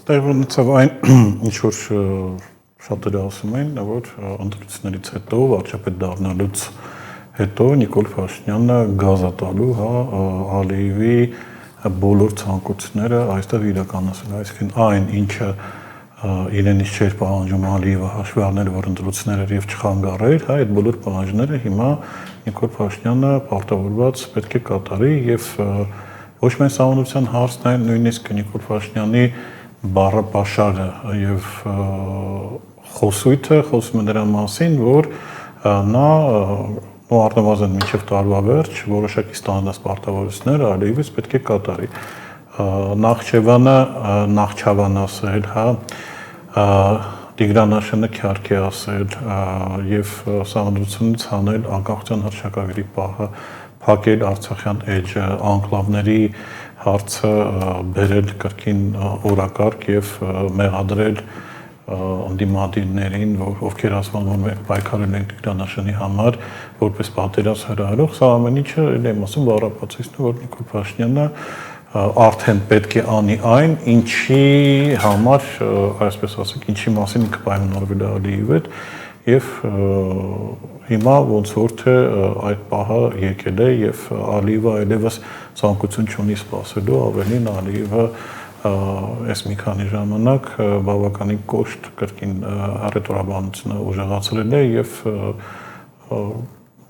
Տեղի ունեցավ այն, ինչ որ շատերը ասում են, որ ընտրություններից հետո, վարչապետ դառնալուց հետո Նիկոլ Փաշինյանը գազա տալու, Ալիևի բոլոր ցանկությունները այստեղ իրականացնել, այսինքն այն, ինչը իրենից չէր պահանջում Ալիևը հաշվի առնել, որ ընտրություններ եւ չխանգարեր, այդ բոլոր պահանջները հիմա Նիկոլ Փաշինյանը պարտավորված պետք է կատարի եւ ոչ միայն սահմանության հարցն է, նույնիսկ Նիկոլ Փաշինյանի բառապաշարը եւ խոսույթը խոսում է դրա մասին, որ նա առնվազն մինչև տարվա վերջ որոշակի ստանդարտ պարտավորություններ Ալիևից պետք է կատարի։ Նախճավան ասել, Տիգրան Քյարքի ասել եւ սահմանությունից հանել անկախության հռչակագրի պահը, փակել Արցախյան էջը, անկլավների հարցը բերել կրկին օրակարգ եւ մեղադրել ընդդիմադիրներին, ովքեր ասում են պայքարել են Տիգրան համար, որպես պատերազմ հրահրող, սա ամեն ինչը եմ ասում բառապացույցն է, որ Նիկոլ Փաշինյանը արդեն պետք է անի այն, ինչի համար, այսպես ասենք, ինչի մասին ինքը պայմանավորվել է Ալիևի հետ եւ հիմա ոնց որ թե այդ պահը եկել է եւ Ալիևը այլևս ցանկություն չունի սպասելու, ավելին Ալիևը այս մի քանի ժամանակ բավականին կոշտ կրկին ռետորաբանությունը ուժեղացրել է եւ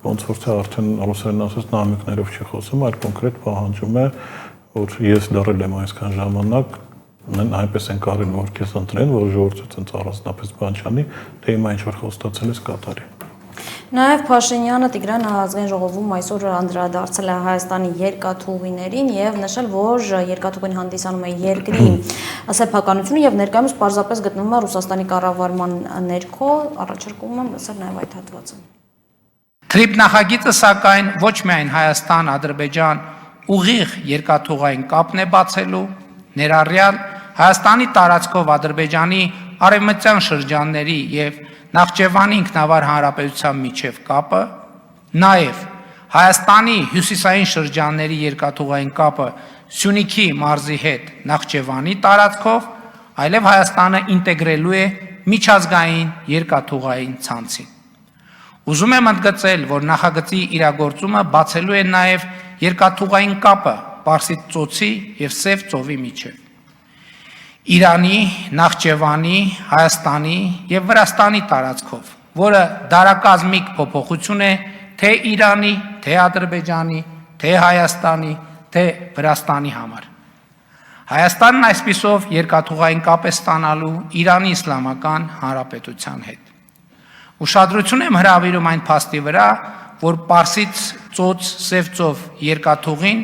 ոնց որ թե արդեն ռուսերեն ասած նամակներով չի խոսում, այլ կոնկրետ պահանջում է, որ ես դարել եմ այսքան ժամանակ, այնպես են կարել, որ քեզ ընտրեն, որ ժողովուրդը ցենց առանձնապես բան չանի, թե հիմա ինչ որ խոստացել ես կատարի։ Նաև Փաշինյանը Տիգրան ազգային ժողովում այսօր անդրադարձել է Հայաստանի երկաթուղիներին եւ նշել, որ երկաթուղին հանդիսանում է երկրի սեփականությունը եւ ներկայումս պարզապես գտնվում է Ռուսաստանի կառավարման ներքո, առաջարկում եմ լսել նաև այդ հատվածը։ Թրիփ նախագիծը սակայն ոչ միայն Հայաստան-Ադրբեջան ուղիղ երկաթուղային կապն է բացելու, ներառյալ Հայաստանի տարածքով Ադրբեջանի արևմտյան շրջանների եւ Նախճեվանի ինքնավար հանրապետության միջև կապը, նաև Հայաստանի հյուսիսային շրջանների երկաթուղային կապը Սյունիքի մարզի հետ Նախճեվանի տարածքով, այլև Հայաստանը ինտեգրելու է միջազգային երկաթուղային ցանցին։ Ուզում եմ ընդգծել, որ նախագծի իրագործումը բացելու է նաև երկաթուղային կապը Պարսից ծոցի եւ Սև ծովի միջև։ Իրանի, Նախճեվանի, Հայաստանի եւ Վրաստանի տարածքով, որը դարակազմիկ փոփոխություն է թե Իրանի, թե Ադրբեջանի, թե Հայաստանի, թե Վրաստանի համար։ Հայաստանն այսպիսով երկաթուղային կապ է ստանալու Իրանի Իսլամական Հանրապետության հետ։ Ուշադրություն եմ հրավիրում այն փաստի վրա, որ Պարսից ծոց Սև ծով երկաթուղին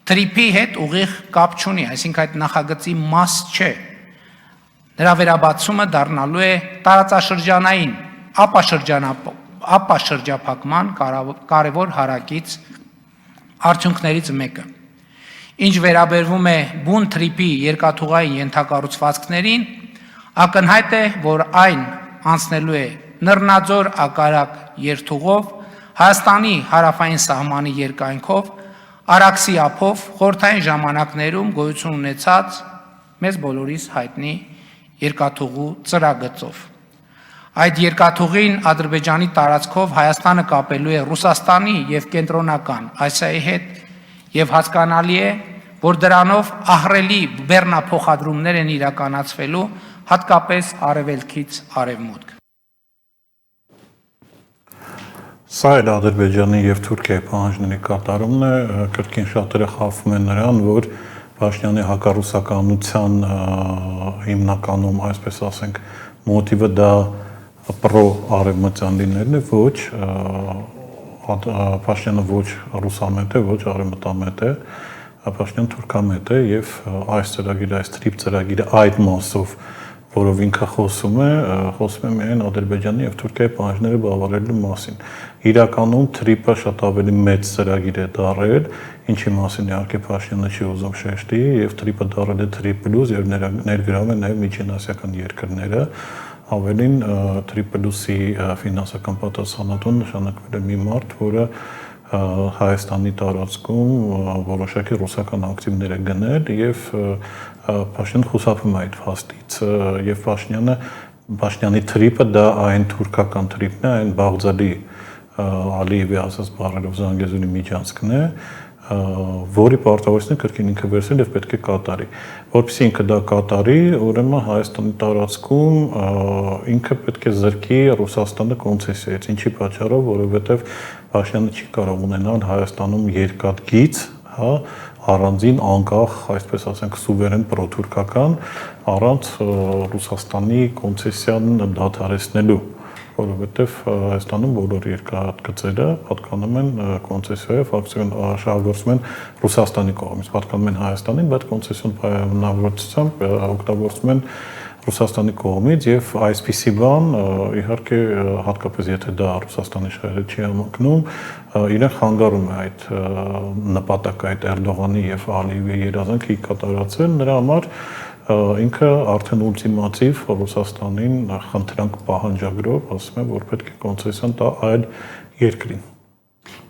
Թրիփի հետ ուղիղ կապ չունի, այսինքն այդ նախագծի մաս չէ։ Նրա վերաբացումը դառնալու է տարածաշրջանային ապաշրջափակման կարևոր հարակից արդյունքներից մեկը։ Ինչ վերաբերվում է բուն Թրիփի երկաթուղային ենթակառուցվածքներին, ակնհայտ է, որ այն անցնելու է Նռնաձոր ակարակ երթուղով, Հայաստանի հարավային սահմանի երկայնքով, Արաքսի ափով խորհրդային ժամանակներում գոյություն ունեցած մեզ բոլորիս հայտնի երկաթուղու ծրագծով։ Այդ երկաթուղին Ադրբեջանի տարածքով Հայաստանը կապելու է Ռուսաստանի եւ կենտրոնական Ասիայի հետ եւ հասկանալի է, որ դրանով ահռելի բեռնափոխադրումներ են իրականացվելու հատկապես արևելքից արևմուտք։ Սա էլ Ադրբեջանի եւ Թուրքիայի պահանջների կատարումն է, կրկին շատերը խախտում են նրան, որ Փաշինյանի հակառուսականության հիմնականում, այսպես ասենք, մոտիվը դա պրո-արևմտյան լինելն է, ոչ Փաշինյանը ոչ ռուսամետ է, ոչ արևմտամետ է, Փաշինյանը թուրքամետ է եւ այս ծրագիրը, այս Թրիփ ծրագիրը այդ մասով որով ինքը խոսում է միայն Ադրբեջանի եւ Թուրքիայի պահանջները բավարարելու մասին։ Իրականում Թրիփը շատ ավելի մեծ ծրագիր է դարել, ինչի մասին իհարկե Փաշինյանը չի ուզում շեշտի, եւ Թրիփը դարել է Թրիպլյուս եւ ներգրավում է նաեւ միջինասիական երկրները։ Ավելին Թրիպլյուսի ֆինանսական պատասխանատուն նշանակվել է մի մարդ, որը Հայաստանի տարածքում որոշակի ռուսական ակտիվներ է գնել եւ Փաշինյանը խուսափում է այդ փաստից եւ Փաշինյանի թրիպը դա այն թուրքական թրիպն է, այն Բաղդադի Ալիևի ասած բարերով Զանգեզուրի միջանցքն է, որի պարտավորությունը կրկին ինքը վերցրել եւ պետք է կատարի։ Որպեսզի ինքը դա կատարի, ուրեմն Հայաստանի տարածքում ինքը պետք է զրկի Ռուսաստանը կոնցեսիայից, ինչի պատճառով, որովհետեւ Փաշինյանը չի կարող ունենալ Հայաստանում երկաթգիծ, հա, առանձին անկախ, այսպես ասենք, սուվերեն պրոթուրքական, առանց Ռուսաստանի կոնցեսիան դադարեցնելու, որովհետև Հայաստանում բոլոր երկաթգծերը պատկանում են կոնցեսիայով, ֆակտորեն շահագործվում են Ռուսաստանի կողմից, պատկանում են Հայաստանին, բայց կոնցեսիոն պայմանավորվածությամբ օգտագործվում են Ռուսաստանի կողմից եւ այսպիսի բան իհարկե հատկապես եթե դա Ռուսաստանի շահերը չի համընկնում, իրեն խանգարում է այդ նպատակը, այդ Էրդողանի եւ Ալիևի երազանքը կատարածել, նրա համար ինքը արդեն ուլտիմատիվ Ռուսաստանին խնդրանք պահանջագրով ասում է, որ պետք է կոնցեսիոն տա այլ երկրին։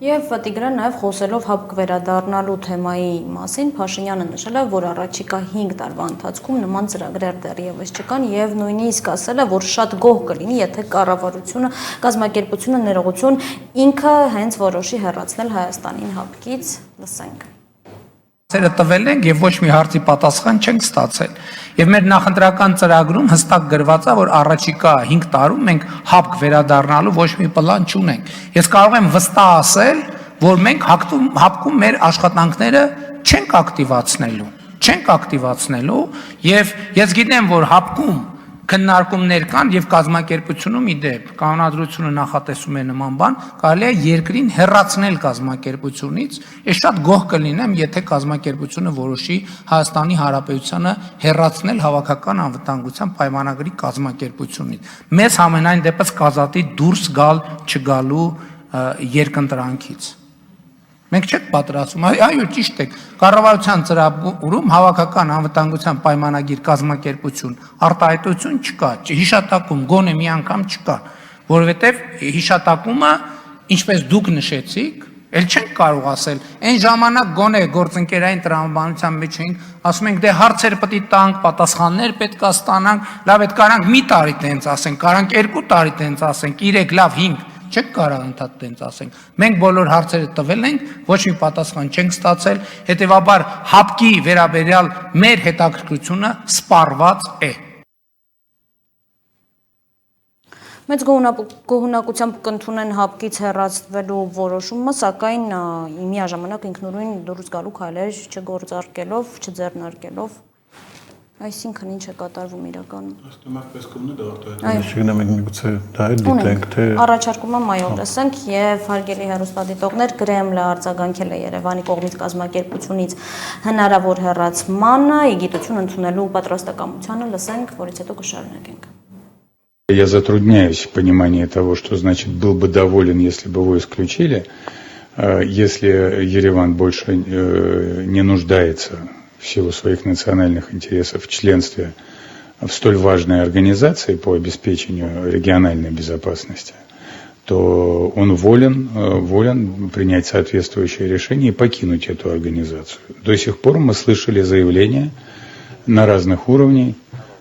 Եվ Տիգրան նաև խոսելով ՀԱՊԿ վերադառնալու թեմայի մասին, Փաշինյանը նշել է, որ առաջիկա 5 տարվա ընթացքում նման ծրագրեր դեռևս չկան եւ նույնիսկ ասել է, որ շատ գոհ կլինի, եթե կառավարությունը, կազմակերպությունը, ներողություն ինքը հենց որոշի հեռացնել Հայաստանին ՀԱՊԿ-ից, լսենք։ Տվել ենք եւ ոչ մի հարցի պատասխան չենք ստացել։ Եվ մեր նախընտրական ծրագրում հստակ գրված է, որ առաջիկա 5 տարում մենք ՀԱՊԿ վերադառնալու ոչ մի պլան չունենք։ Ես կարող եմ վստահ ասել, որ մենք ՀԱՊԿ-ում մեր աշխատանքները չենք ակտիվացնելու եւ ես գիտեմ, որ ՀԱՊԿ-ում քննարկումներ կան եւ կազմակերպությունում իդեպ կանոնադրությունը նախատեսում է նման բան, կարելի է երկրին հեռացնել կազմակերպությունից, ես շատ գոհ կլինեմ, եթե կազմակերպությունը որոշի Հայաստանի Հանրապետությանը հեռացնել հավաքական անվտանգության պայմանագրի կազմակերպությունից։ Մեզ համենայն դեպս կազատի դուրս գալ չգալու երկընտրանքից։ Մենք չենք պատրաստվում, այո, ճիշտ եք, կառավարության ծրագրում հավաքական անվտանգության պայմանագիր կազմակերպություն, արտահայտություն չկա, հիշատակում գոնե մի անգամ չկա, որովհետև հիշատակումը, ինչպես դուք նշեցիք, էլ չենք կարող ասել, այն ժամանակ գոնե գործընկերային տրամաբանության մեջ էինք, ասում ենք, դե հարցեր պետք է տանք, պատասխաններ պետք է ստանանք, լավ, այդ կարանք մի տարի տենց ասենք, կարանք 2 տարի տենց ասենք, 3, լավ, 5 չեք կարող ընդհանուր տենց ասենք։ Մենք բոլոր հարցերը տվել ենք, ոչ մի պատասխան չենք ստացել, հետևաբար ՀԱՊԿ-ի վերաբերյալ մեր հետաքրքրությունը սպառված է։ Մեծ գոհունակությամբ կընդունեն ՀԱՊԿ-ից հեռացվելու որոշումը, սակայն միաժամանակ ինքնուրույն դուրս գալու քայլեր չգործարկելով, չձեռնարկելով, այսինքն ինչ է կատարվում իրականում։ Այստեղ կողմն է դա արտահայտվում։ Չգնամ մենք միգուցե դա էլ դիտենք, թե առաջարկում եմ այո լսենք եւ հարգելի հեռուստադիտողներ Կրեմլը արձագանքել է Երևանի կողմից կազմակերպությունից հնարավոր հեռացմանը, իգիտություն ընդունելու պատրաստակամությանը, լսենք, որից հետո կշարունակենք։ Я затрудняюсь в понимании того, что значит был бы доволен, если бы его исключили, если Ереван больше не нуждается в силу своих национальных интересов в членстве в столь важной организации по обеспечению региональной безопасности, то он волен принять соответствующее решение и покинуть эту организацию. До сих пор мы слышали заявления на разных уровнях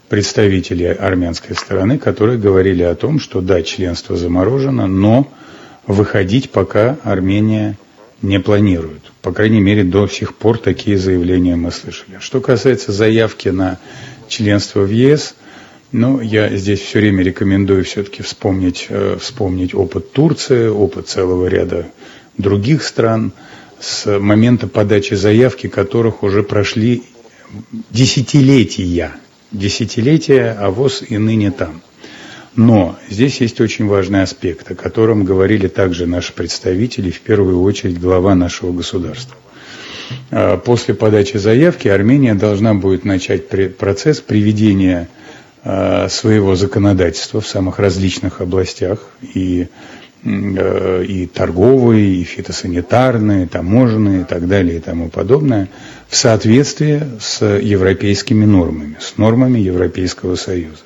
представителей армянской стороны, которые говорили о том, что да, членство заморожено, но выходить пока Армения не планирует. По крайней мере, до сих пор такие заявления мы слышали. Что касается заявки на членство в ЕС, я здесь все время рекомендую все-таки вспомнить опыт Турции, опыт целого ряда других стран, с момента подачи заявки которых уже прошли десятилетия, а ВОС и ныне там. Но здесь есть очень важный аспект, о котором говорили также наши представители, в первую очередь глава нашего государства. После подачи заявки Армения должна будет начать процесс приведения своего законодательства в самых различных областях, и торговые, и фитосанитарные, таможенные, и так далее, и тому подобное, в соответствии с европейскими нормами, с нормами Европейского Союза.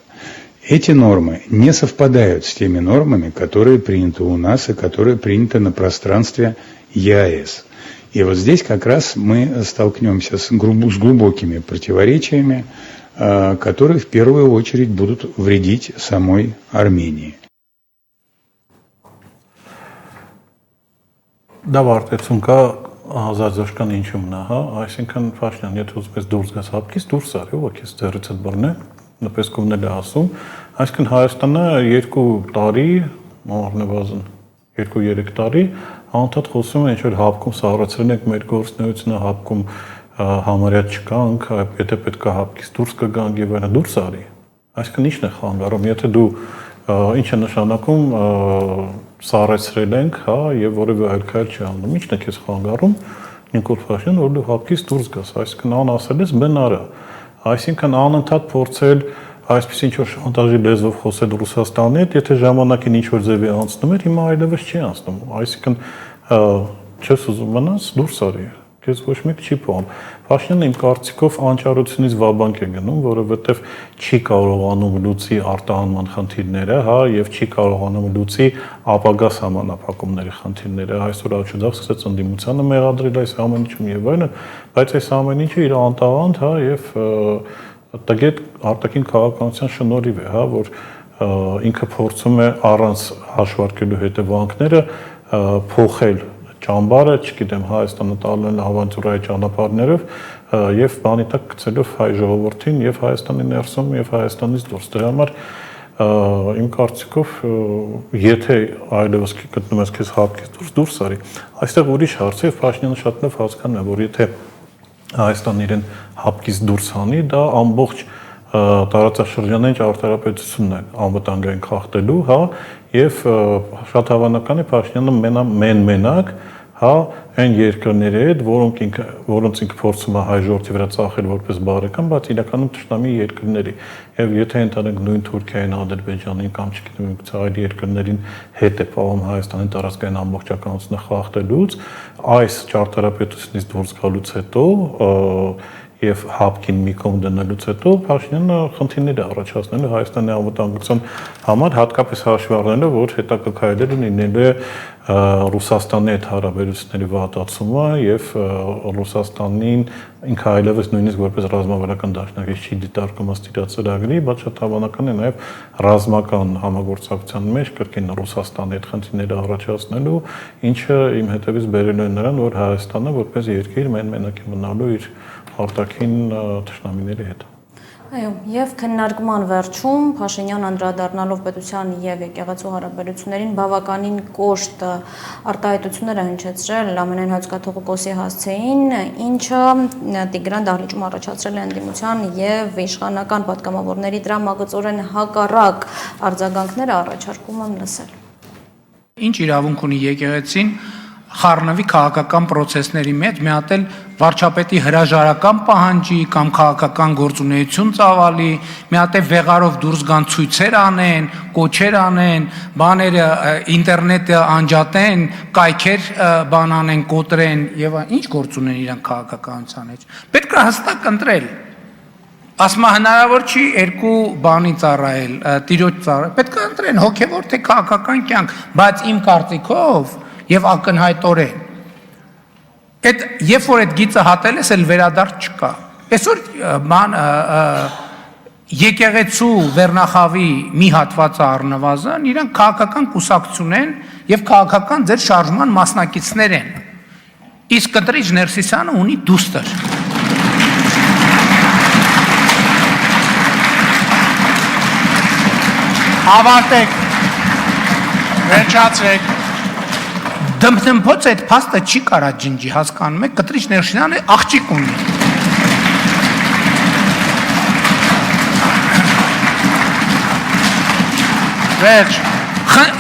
Эти нормы не совпадают с теми нормами, которые приняты у нас и которые приняты на пространстве ЕАЭС. И вот здесь как раз мы столкнемся с глубокими противоречиями, которые в первую очередь будут вредить самой Армении. Դավարտեցում կա ազատազրկան ինչու մնա, հա, այսինքն Փաշինյան, եթե ուզում ես դուրս գաս հապկից, դուրս արի, ուղղակի ես ձեռից հետ բռնե, նպեսքովն էլ է ասում, այսինքն Հայաստանը 2 տարի, առնվազն 2-3 տարի անդադ խոսում է ինչ-որ հապկում սառեցրել ենք մեր գործունեությունը, հապկում համարյա չկանք, եթե պետք է հապկից դուրս կգանք եւ այլն, դուրս արի, այսինքն ի՞նչն է խանգարում, եթե դու ինչ է նշանակում սառեցրել ենք, հա, եւ որևէ այլ քայլ չի անում։ Ինչն է քեզ խանգարում Նիկոլ Փաշինյան, որ դու հապկից դուրս գաս, այսինքն ան ասել ես բն արա։ Այսինքն անընդհատ փորձել այսպես ինչ որ շանտաժի լեզվով խոսել Ռուսաստանի հետ, եթե ժամանակին ինչ որ ձևի անցնում էր, հիմա այլևս չի անցնում։ Այսինքն չես ուզում մնաս, դուրս արի։ Քեզ ոչ մեկ չի փոխում։ Փաշինյանը իմ կարծիքով անճարությունից վաբանկ է գնում, որովհետև չի կարողանում լուծի արտահանման խնդիրները, հա, եւ չի կարողանում լուծի ապագա սահմանափակումների խնդիրները։ Այսօր Աջուձախ սկսեց ընդդիմությանը մեղադրել այս ամեն ինչում եւ այլն, բայց այս ամեն ինչը իր անտաղանդ, հա, եւ տգետ արտաքին քաղաքականության շնորհիվ է, հա, որ ինքը փորձում է առանց հաշվարկելու հետևանքները փոխել ճամբարը, չգիտեմ, Հայաստանը տալն ավանտյուրայի ճանապարհներով եւ բանի տակ գցելով հայ ժողովրդին եւ Հայաստանի ներսում եւ Հայաստանից դուրս։ Դրա համար իմ կարծիքով եթե այլևս գտնում ես քեզ հապկից դուրս արի, այստեղ ուրիշ հարց է, Փաշինյանը շատ լավ հասկանում է, որ եթե Հայաստանն իրեն հապկից դուրս հանի, դա ամբողջ տարածաշրջանային ճարտարապետությունն է անվտանգային խախտելու, հա, եւ շատ հավանական է Փաշինյանը մենակ, հա, այն երկրների հետ, որոնց ինքը փորձում է հայ ժողովրդի վրա ծախել որպես բարեկամ, բայց իրականում թշնամի երկրների։ Եվ եթե ընդհանրենք նույն Թուրքիային, Ադրբեջանին կամ չգիտեմ այլ երկրներին հետ է պահում Հայաստանի տարածքային ամբողջականությունը խախտելուց, այս ճարտարապետությունից դուրս գալուց հետո եւ հապկին մի կողմ դնելուց հետո Փաշինյանը խնդիրներ է առաջացնելու Հայաստանի անվտանգության համար, հատկապես հաշվի առնելով, որ հետագա քայլերը լինելու է Ռուսաստանի հետ հարաբերությունների վատացումը եւ Ռուսաստանին ինքը այլևս նույնիսկ որպես ռազմավարական դաշնակից չի դիտարկում ըստ իր ծրագրի, բայց շատ հավանական է նաեւ ռազմական համագործակցության մեջ կրկին Ռուսաստանի հետ խնդիրները առաջացնելու, ինչը իմ հետևից բերելու է նրան, որ Հայաստանը որպես երկիր մենակ է մնալու իր արտաքին թշնամիների հետ։ Այո, եւ քննարկման վերջում Փաշինյան անդրադառնալով պետության եւ եկեղեցու հարաբերություններին բավականին կոշտ արտահայտություններ է հնչեցրել ամենայն հացկաթողու Կոսի հասցեին, ինչը Տիգրան դահլիճում առաջացրել է ընդդիմության եւ իշխանական պատգամավորների դրամագծորեն հակառակ արձագանքները առաջարկում եմ լսել։ Ինչ իրավունք ունի եկեղեցին խառնվի քաղաքական process-ների մեջ, մի հատ էլ վարչապետի հրաժարական պահանջի կամ քաղաքական գործունեություն ծավալի, մի հատ էլ վեղարով դուրս գան ցույցեր անեն, կոչեր անեն, բաները ինտերնետը անջատեն, կայքեր բան անեն, կոտրեն եւ ինչ գործ ունեն իրենք քաղաքականության մեջ։ Պետք է հստակ ընտրել։ Ասма հնարավոր չի երկու բանի ծառայել, տիրոջ ծառայել։ Պետք է ընտրեն հոգեվոր թե քաղաքական կյանք, բայց իմ կարծիքով եւ ակնհայտորեն այդ երբ որ այդ գիծը հատել ես, էլ վերադարձ չկա։ Այսօր եկեղեցու վերնախավի մի հատվածը առնվազն իրանք քաղաքական կուսակցություն են եւ քաղաքական ձեր շարժման մասնակիցներ են։ Իսկ Կտրիչ Ներսիսյանը ունի դուստր։ Ավարտեք։ Վերջացրեք։ Դմփոց այդ փաստը չի կարա ջնջի, հասկանում եք, Կտրիչ Ներսիսյանը աղջիկ ունի։ Վերջ։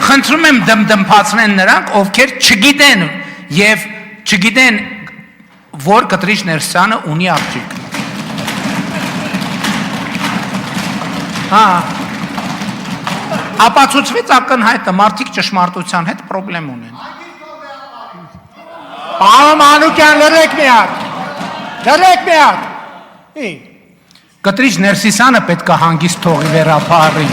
Խնդրում եմ դմփացնեն նրանք, ովքեր չգիտեն եւ չգիտեն, որ Կտրիչ Ներսիսյանը ունի աղջիկ։ Հա։ Ապացուցվեց ակնհայտը, մարդիկ ճշմարտության հետ խնդրեմ ունեն։ Պարոն Մանուկյան, լրեք մի հատ։ Լրեք մի հատ։ Կտրիչ Ներսիսյանը պետք է հանգիստ թողի վերապահարին։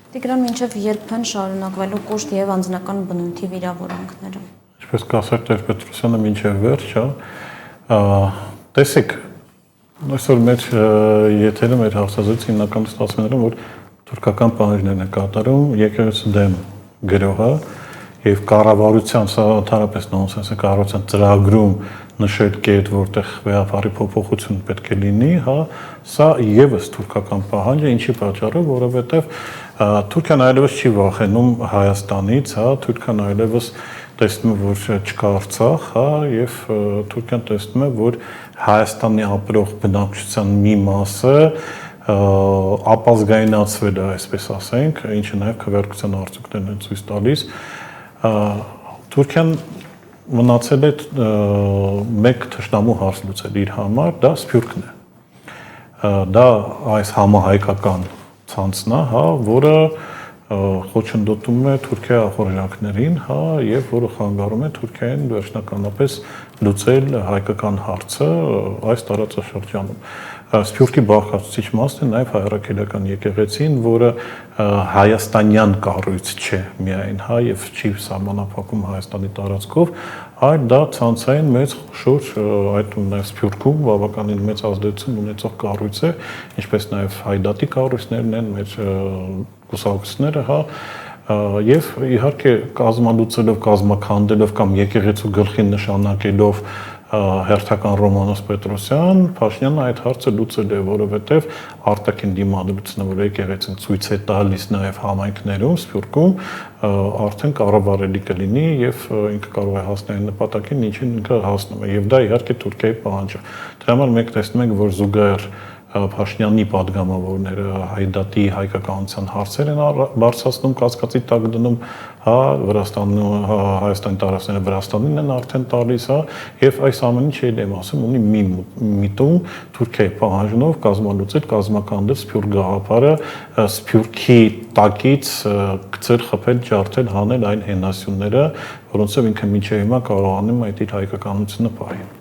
Տիգրան, մինչև երբ են շարունակվելու կոշտ եւ անձնական բնույթի վիրավորանքները։ Ինչպես կասեր Տեր Պետրոսյանը մինչև վերջ, տեսեք, այսօր մեր եթերը մեր հարցազրույցը հիմնականում ստացվում է, որ թուրքական պահանջներն են կատարում եկեղեցու դեմ գրողը եւ կառավարության, սա ընդհանրապես նոնսենս է, կառավարության ծրագրում նշել կետ, որտեղ վեհապարի փոփոխություն պետք է լինի, սա եւս թուրքական պահանջ է, ինչի պատճառով, որովհետեւ Թուրքիան այլևս չի վախենում Հայաստանից, Թուրքիան այլևս տեսնում է, որ չկա Արցախ, եւ Թուրքիան տեսնում է, որ Հայաստանի ապրող բնակչության մի մասը ապազգայնացվել է, այսպես ասենք, ինչը նաեւ քվեարկության արդյունքներն են ցույց տալիս։ Թուրքիան մնացել է մեկ թշնամու հարց լուծել իր համար, դա Սփյուռքն է։ Դա այս համահայկական ցանցն է, որը խոչընդոտում է Թուրքիայի ախորժակներին, եւ որը խանգարում է Թուրքիային վերջնականապես լուծել հայկական հարցը այս տարածաշրջանում։ Սփյուռքի բաղկացուցիչ մասն է նաև հայրաքելական եկեղեցին, որը հայաստանյան կառույց չէ միայն, եւ չի սահմանափակում Հայաստանի տարածքով, այլ դա ցանցային մեծ խոշոր, այդ նաև Սփյուռքում բավականին մեծ ազդեցություն ունեցող կառույց է, ինչպես նաև հայդատի կառույցներն են, մեր կուսակցությունները, եւ իհարկե կազմալուծելով, կազմաքանդելով կամ եկեղեցու գլխին նշանակելով հերթական Ռոմանոս Պետրոսյան, Փաշինյանը այդ հարցը լուծել է, որովհետև արտաքին դիմադրությունը, որ եկեղեցին ցույց է տալիս նաև համայնքներում, Սփյուռքում, արդեն կառավարելի կլինի եւ ինքը կարող է հասնել նպատակին, ինչին ինքը հասնում է, եւ դա իհարկե Թուրքիայի պահանջ է։ Դրա համար մենք տեսնում ենք, որ զուգահեռ Փաշինյանի падգամավորները հայդատի հայկականության հարցեր են բարձրացնում, կասկածի տակ դնում, Վրաստանում, Հայաստանի տարածքները Վրաստանին են արդեն տալիս, եւ այս ամեն ինչը դեմ ասում ունի մի միտում Թուրքիայի պահանջով կազմալուծել, կազմակերպել Սփյուռք գաղափարը, Սփյուռքի տակից գծել, խփել, ջարդել, հանել այն հենասյունները, որոնցով ինքը մինչև հիմա կարողանում է այդ իր հայկականությունը պահել։